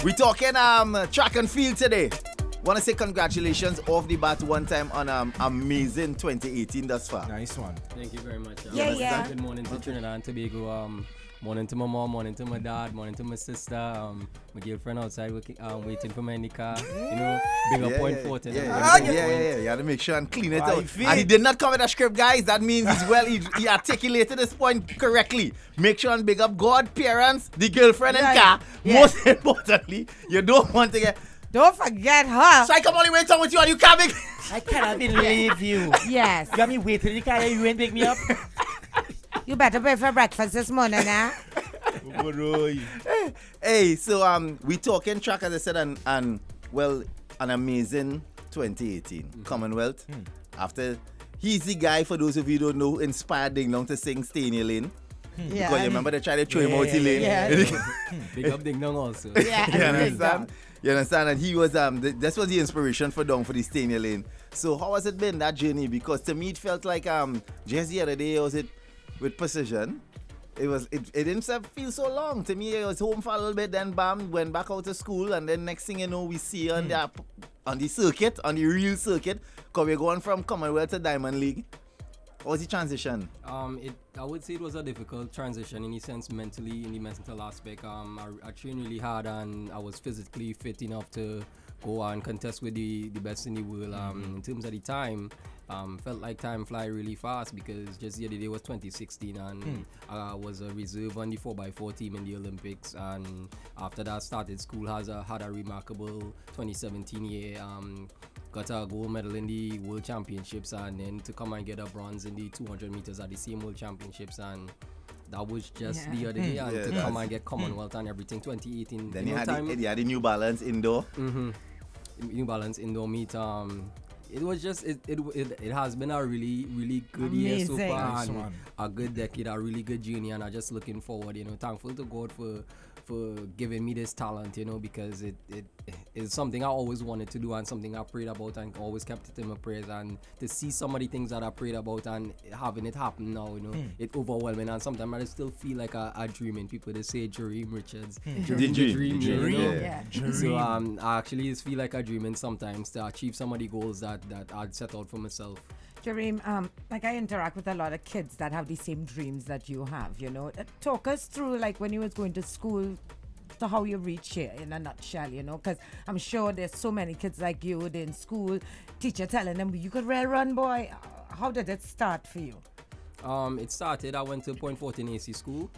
We talking track and field today. Want to say congratulations off the bat one time on amazing 2018 thus far. Nice one. Thank you very much. Yeah. Good morning to Trinidad and Tobago. Morning to my mom, morning to my dad, morning to my sister, my girlfriend outside waiting for me in the car. You know, big up point 14. Yeah. You had to make sure and clean it out. And he did not cover the script, guys. That means he articulated this point correctly. Make sure and big up God, parents, the girlfriend and car. Yeah. Most importantly, you don't want to get... Don't forget her. So I come only wait on with you and you can't make... I cannot believe you. Yes. You got me waiting in the car, you ain't pick me up. You better pay for breakfast this morning, huh? Hey, so we talking track, as I said, and well, an amazing 2018 Commonwealth. After he's the guy, for those of you who don't know, inspired Ding Dong to sing Stay in Your Lane. Yeah. Because you remember they tried to throw him out the lane. Yeah. Big up Ding Dong also. Yeah. You understand? You understand? And he was this was the inspiration for Dong for the Stay in Your Lane. So how has it been, that journey? Because to me it felt like just the other day, was it with precision? It didn't feel so long. To me, I was home for a little bit, then bam, went back out to school, and then next thing you know, we see on the circuit, on the real circuit, because we're going from Commonwealth to Diamond League. What was the transition? I would say it was a difficult transition in the sense mentally, in the mental aspect. I trained really hard and I was physically fit enough to go and contest with the best in the world. In terms of the time, felt like time fly really fast because just the other day was 2016 and I was a reserve on the 4x4 team in the Olympics, and after that started school, had a remarkable 2017 year. Got a gold medal in the World Championships and then to come and get a bronze in the 200 meters at the same World Championships, and that was just the other day, and to come and get Commonwealth and everything 2018. Then you had the New Balance indoor. New Balance indoor meet. It was just it has been a really good year so far, Nice and one. a good decade, a really good journey, and I'm just looking forward. Thankful to God for giving me this talent, because it is something I always wanted to do and something I prayed about and always kept it in my prayers. And to see some of the things that I prayed about and having it happen now, it's overwhelming. And sometimes I still feel like I dreaming. People they say Jereem Richards, Dream. Yeah. So I actually just feel like I dreaming sometimes to achieve some of the goals that I'd set out for myself. Jereem, like I interact with a lot of kids that have the same dreams that you have, Talk us through, like, when you was going to school, to how you reach here in a nutshell, because I'm sure there's so many kids like you, they're in school, teacher telling them, you could really run, boy. How did it start for you? It started, I went to Point 14 AC school.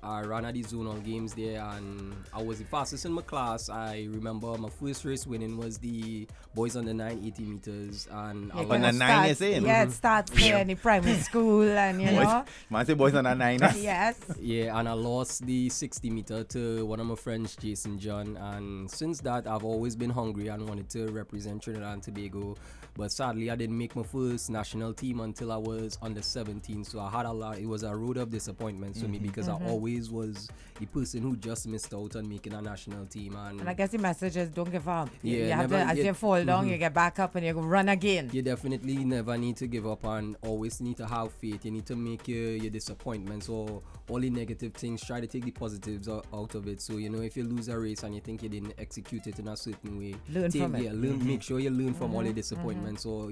I ran at the zonal games there and I was the fastest in my class. I remember my first race winning was the boys on the 980 meters, and I On the 9 you're saying? Yeah, it starts there in the primary school, and Man say boys on the 9. Yes. Yeah, and I lost the 60 meter to one of my friends, Jason John, and since that I've always been hungry and wanted to represent Trinidad and Tobago. But sadly I didn't make my first national team until I was under 17, so I had it was a road of disappointments for me because I always was the person who just missed out on making a national team. And I guess the message is don't give up. Yeah, you have to, as you fall down, you get back up and you run again. You definitely never need to give up and always need to have faith. You need to make your disappointments or all the negative things, try to take the positives out of it. So, if you lose a race and you think you didn't execute it in a certain way, learn from it. Make sure you learn from all the disappointments or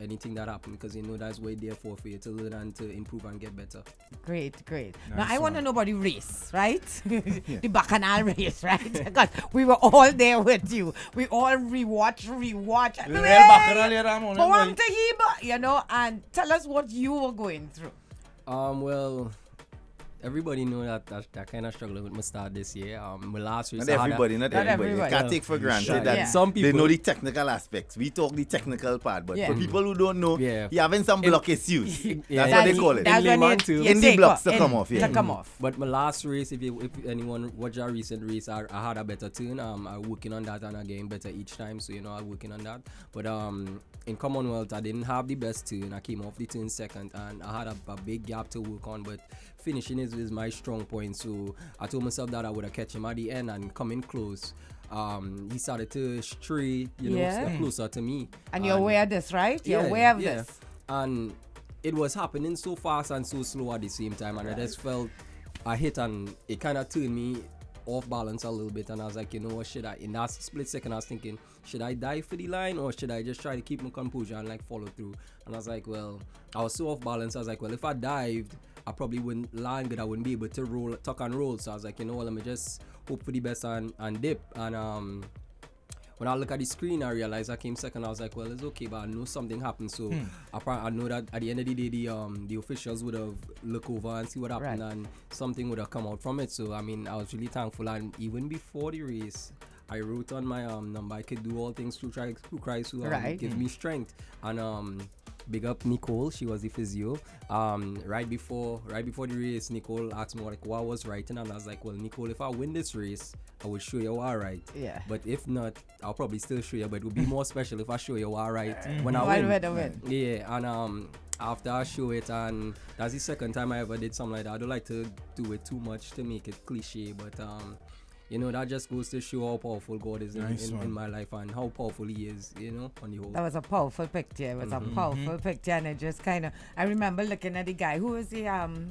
anything that happened, because that's what it's there for you to learn and to improve and get better. Great. Nice Now, I want to one. know about the race, right? The Bacchanal race, right? Because we were all there with you. We all rewatch. And tell us what you were going through. Well, everybody know that kind of struggling with my start this year. My last race, Not everybody. You can't take for granted that some people they know the technical aspects. We talk the technical part, but for people who don't know, you're having some block issues. That's what they call it. That's when layman you too. In the take blocks off, to come off, to come off. But my last race, if anyone watched our recent race, I had a better turn. I'm working on that and I'm getting better each time. So I'm working on that. But in Commonwealth, I didn't have the best turn. I came off the turn second, and I had a big gap to work on. But finishing is my strong point. So I told myself that I would have catch him at the end and come in close. He started to stray, step closer to me. And you're aware of this, right? You're aware of this. And it was happening so fast and so slow at the same time, and I just felt a hit, and it kind of turned me off balance a little bit, and I was like, you know what, should I? In that split second, I was thinking, should I dive for the line or should I just try to keep my composure and like follow through? And I was like, well, I was so off balance. I was like, well, if I dived, I probably wouldn't land good. I wouldn't be able to roll, tuck and roll. So I was like, you know what, let me just hope for the best and dip. And when I look at the screen, I realized I came second. I was like, well, it's okay, but I know something happened. So I know that at the end of the day, the officials would have looked over and see what happened, and something would have come out from it. So, I mean, I was really thankful. And even before the race, I wrote on my number, I could do all things through Christ who gives me strength. And big up Nicole, she was the physio. Right before the race, Nicole asked me like what I was writing, and I was like, well, Nicole, if I win this race, I will show you what I write. Yeah. But if not, I'll probably still show you, but it would be more special if I show you what I write when I win. Yeah, and after I show it, and that's the second time I ever did something like that. I don't like to do it too much to make it cliche, but you know, that just goes to show how powerful God is in my life and how powerful He is, you know, on the whole. That was a powerful picture. It was a powerful picture, and it just kind of, I remember looking at the guy, who was the,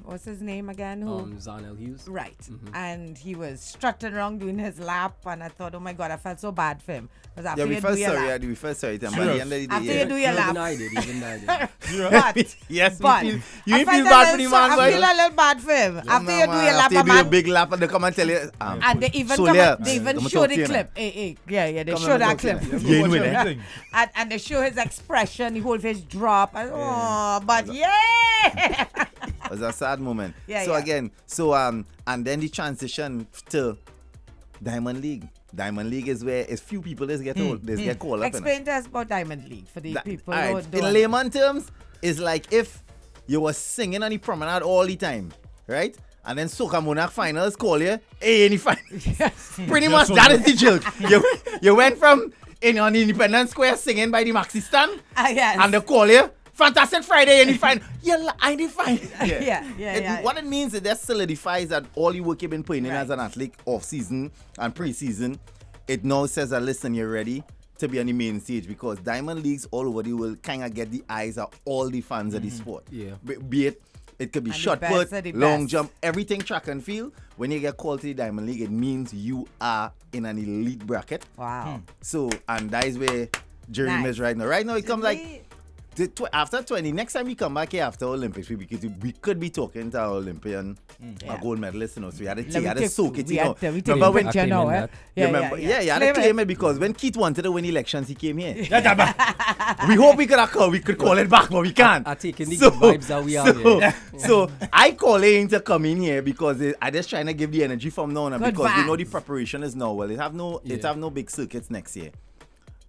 what's his name again? Zanel Hughes. Right. And he was strutting around doing his lap, and I thought, oh my God, I felt so bad for him. Yeah, we felt sorry to him, but at the end of the day, after you do your lap. Even I did. But, yes, but you feel bad for the man, I feel a little bad for him. After you do your lap, after you do a big lap, and they come and tell you, and they even show the clip. They show that clip. And they show his expression, the whole face drop. But it was a sad moment. And then the transition to Diamond League. Diamond League is where it's few people that get called up. Explain to us about Diamond League for the people who don't. In layman terms, it's like if you were singing on the promenade all the time, right? And then Soca Monarch finals call you, hey, any finals. Pretty much that is the joke. You went from on Independence Square singing by the Maxi stand, and they call you, Fantastic Friday, any final. I define. What it means is that solidifies that all the work you've been putting in as an athlete, off season and pre-season, it now says that listen, you're ready to be on the main stage, because Diamond Leagues all over the world kind of get the eyes of all the fans of the sport. Yeah. Be it could be shot put, long jump, everything track and field. When you get called to the Diamond League, it means you are in an elite bracket. Wow. So, and that is where Jereem is right now. Right now, it comes like after 20. Next time we come back here after Olympics, we could be talking to our Olympian gold medalist. You know, so we had to soak it. Remember when you had to claim it, because when Keith wanted to win elections, he came here. We hope we could call it back, but we can't. I take in the good vibes that we are here. So I call him to come in here because I just trying to give the energy from now on, because you know the preparation is now. Well, it have no big circuits next year.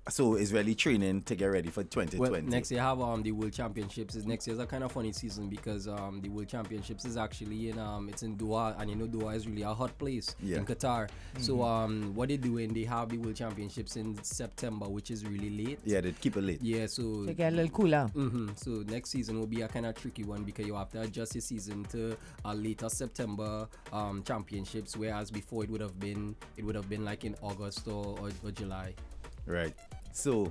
So it's really training to get ready for 2020. Well, next year have the World Championships. Next year's a kind of funny season because the World Championships is actually it's in Doha, and you know Doha is really a hot place in Qatar. So what they're doing, they have the World Championships in September, which is really late. Yeah, they keep it late. Yeah, so to get a little cooler. So next season will be a kind of tricky one because you have to adjust your season to a later September championships, whereas before it would have been like in August or July. Right. So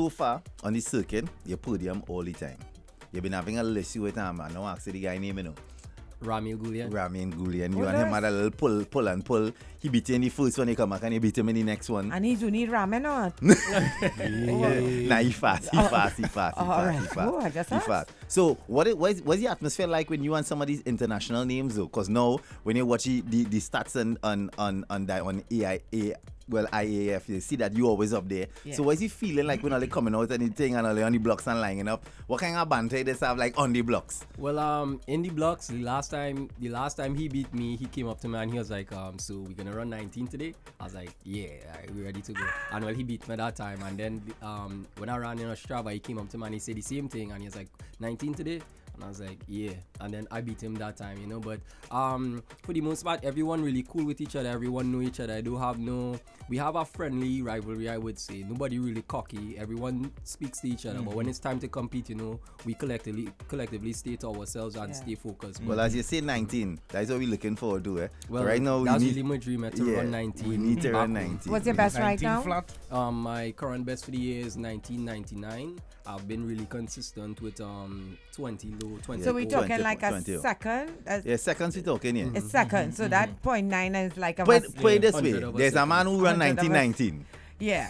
far on the circuit, you podium all the time. You've been having a list with him, and now ask the guy name, you know. Ramil Goulian. You and him had a little pull. He beat you in the first one, he come back and he beat him in the next one. And he's only ramen or? Nah, he fast. So what's the atmosphere like when you and some of these international names though? Because now when you watch the stats on IAF, you see that you always up there. Yeah. So what's he feeling like when all they coming out and anything and all they on the blocks and lining up? What kind of banter they have like on the blocks? Well, in the blocks, the last time he beat me, he came up to me and he was like, so we're gonna run 19 today? I was like, yeah, we're ready to go. And well, he beat me that time. And then when I ran in Strava, he came up to me and he said the same thing, and he was like, 19 today? And I was like, yeah. And then I beat him that time, you know. But for the most part, everyone really cool with each other. Everyone know each other. We have a friendly rivalry, I would say. Nobody really cocky. Everyone speaks to each other. But when it's time to compete, you know, we collectively stay to ourselves and stay focused. Well, as you say, 19. That's what we're looking forward to, eh? Well, right now, that's really my dream, to run 19. We need to run 19. What's your best right now? My current best for the year is 1999. I've been really consistent with 20 low, 20. So we're Yeah, talking like a 20. second. Yeah, seconds we talking here. A second. So that 0.9 is like a Put it this way. 100 of a There's a man who run 100 of a- 1919. yeah.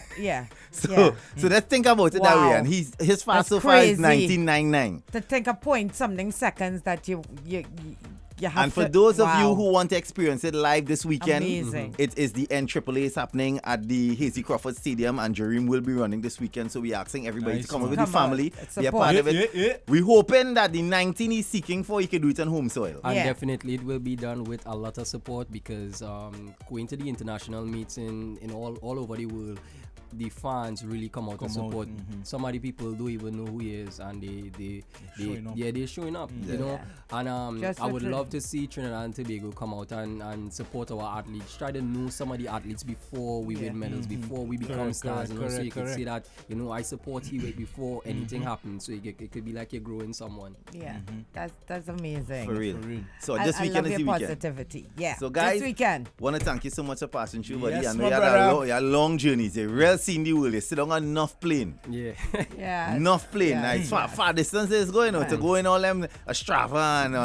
So yeah. so let's think about it that way. Wow. And his fast That's so far is crazy. 1999. To think a point something seconds that you have And for to, those of you wow. who want to experience it live this weekend, Amazing. it is the NAAA is happening at the Hazy Crawford Stadium, and Jereem will be running this weekend. So we're asking everybody Nice to come one. over with the Come on, family, it's be a support. part of it. Yeah. We're hoping that the 19 he's seeking for, he can do it on home soil. And Yeah. definitely it will be done with a lot of support because going to the international meets in all over the world, the fans really come out to support. Some of the people don't even know who he is, and they're showing up, you know. And Just I would for love to see Trinidad and Tobago come out and support our athletes. Try to know some of the athletes before we win medals, before we become Correct, stars. You know, so you could correct. say that, you know, I support Hewitt before anything happens. So it could be like you're growing someone. Yeah, that's amazing. For real. For real. So I, this I weekend love is your the weekend. positivity. Yeah. So guys, this weekend. want to thank you so much for passing through, buddy. Yes, I know my you had brother. you had a long journey. It's a real seeing the world. You sit on enough plane. Yeah. Yeah. Enough plane. Yeah. Like, far distances going on. To Right. go in all them Strava and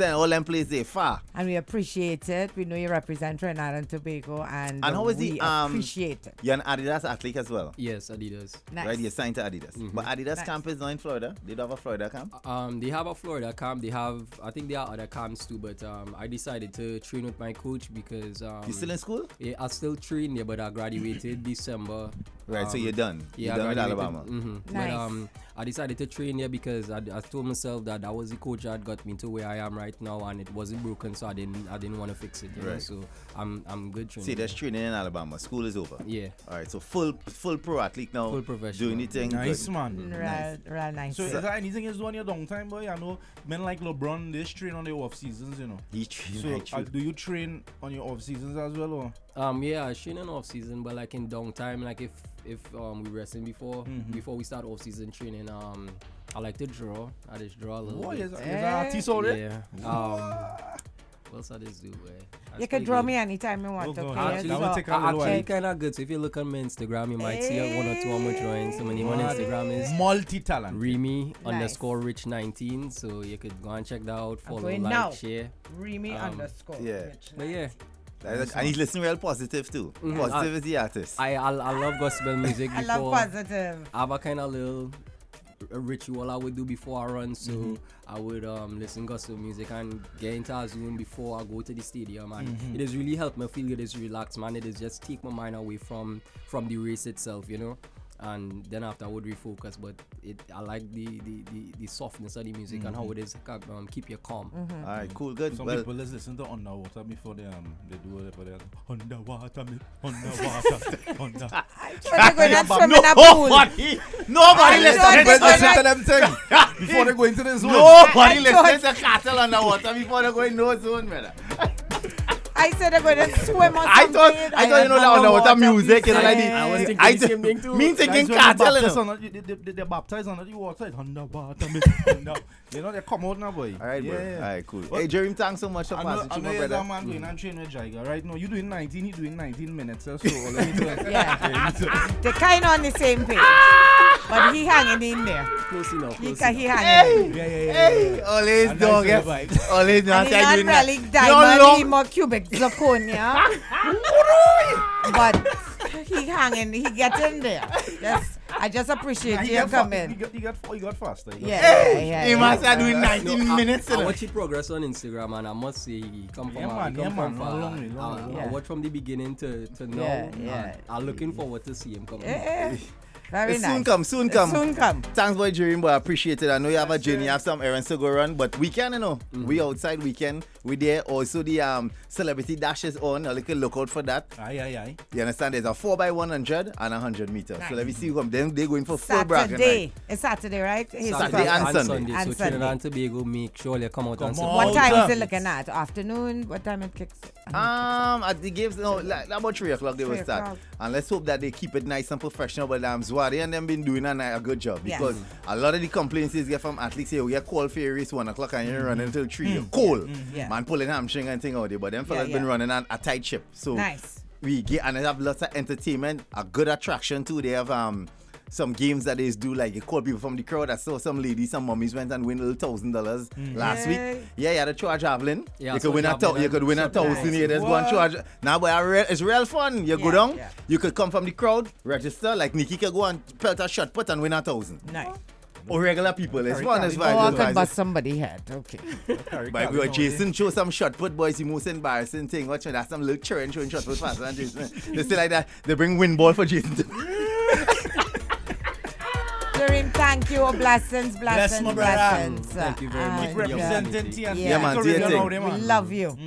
all them places far. And we appreciate it. We know you represent Trinidad and Tobago, and how is we the, appreciate it. You're an Adidas athlete as well. Yes, Adidas. Nice. Right, you're signed to Adidas. But Adidas Nice. camp is not in Florida. They don't have a Florida camp. They have a Florida camp. I think there are other camps too, but I decided to train with my coach because You still in school? yeah, I still train there, but I graduated December. Right, so you're done. Yeah, You're done with I graduated. Alabama. Nice. But I decided to train here because I told myself that was the coach that got me to where I am right now, and it wasn't broken, so I didn't want to fix it. You know? Right. So I'm good training. See, there's training in Alabama. School is over. Yeah. All right, so full pro athlete now. Full professional. Doing the thing. Nice, good. man. Real nice. So is there anything you do on your downtime, boy? I know men like LeBron, they train on their off seasons, you know. He train, So right, true. do you train on your off seasons as well, or? Yeah, I train in off season, but like in downtime, like if we resting before we start off season training, I like to draw. I just draw a little What bit. is an artist already? Yeah. What else I just do, boy? You can draw me anytime you want, Oh, God. okay? Actually, that will take a little Actually, while. kind of good. So if you look on my Instagram, you might see one or two of my drawings. So my name on Instagram is Multi-talent. Remy Nice. _Rich19. So you could go and check that out. Follow, going like, now. share. Remy _ Yeah. But yeah, And he's listening real positive too. Positive is the artist. I love gospel music. I Before love positive. I have a kind of little ritual I would do before I run. So I would listen gospel music and get into a zone before I go to the stadium, and it has really helped me feel good. It's relaxed, man. It is just take my mind away from the race itself, you know. And then after I would refocus, but I like the softness of the music and how it is keep you calm. All right, cool, good. Some Well, people just listen to underwater before they do whatever they underwater, under. They're going and swim in a pool. Nobody I listen. thought they Listen to them things before they go into the zone. Nobody I listen to cattle underwater before they go in no zone, man. I said they're going to swim or I something. thought you know that underwater music, you know, like I was the. thinking the same thing too. Me thinking Guys, when cattle, you they're know. baptized they're baptized under the water. It's underwater, under. You know, they come out now, boy. All right, bro. Yeah. All right, cool. But- Hey, Jereem, thanks so much for I passing know through, my you're brother. a man going and train with Jaiga. Right now, you doing 19, he doing 19 minutes. So let me tell you. Yeah. They're kind of on the same page. But he hanging in there. Close enough. He Close enough. hanging in. Hey, always And dog, that's yes. the vibe. Always not And he not doing that. really You're diamond, long. he more cubic zirconia. But he hanging, he get in there. I just appreciate you coming. He got faster. He must have doing 19 minutes. I you know. watch his progress on Instagram, and I must say he come from far. Long way. I watch from the beginning to now. Yeah. I'm looking forward to see him come. Very nice. Soon come. Soon come. Thanks, boy, Jereem, boy. I appreciate it. I know you have a journey, you have some errands to go run, but weekend, you know, we outside weekend. We there. Also, the celebrity dash is on. You can look out for that. Aye. You understand? There's a 4x100 and 100 meters. Nice. So let me see who come. Then they're going for full bracket. Saturday. It's Saturday, right? Saturday and Sunday. And So Trinidad and Tobago, make sure they come out and Come support. on. What time is Awesome. it looking at? Afternoon? What time it kicks? At the games, no, like about 3 o'clock they will 3 start. o'clock. And let's hope that they keep it nice and professional. But Zwari and them been doing a good job, Yes. because a lot of the complaints is get from athletes say, we get called for a race 1 o'clock and you're running until 3. You're cold. Yeah. Man pulling hamstring and thing out there. But them fellas Yeah. been running a tight ship. So Nice. we get, and they have lots of entertainment, a good attraction too. They have some games that they do, like you call people from the crowd. I saw some ladies, some mummies went and win a little $1,000 last week. Yeah, you had to throw a javelin. Yeah, you so could win javelin you could win and $1,000 here. There's one charge. Now, but it's real fun. You go down, you could come from the crowd, register. Like Nikki could go and pelt a shot put and win $1,000. Nice. Or regular people. It's fun. It's Oh, I fine. can bust somebody head. Okay. But we were Jason show some shot put, boys. The most embarrassing thing. Watch that's some little children showing shot put faster than Jason. They say like that. They bring win ball for Jason. Jereem, thank you. Blessings, Bless my brother. blessings. Thank you very much And, for the Representing opportunity. TNT. Yeah, man, do Caribbean your thing. Rowdy, we man. love you.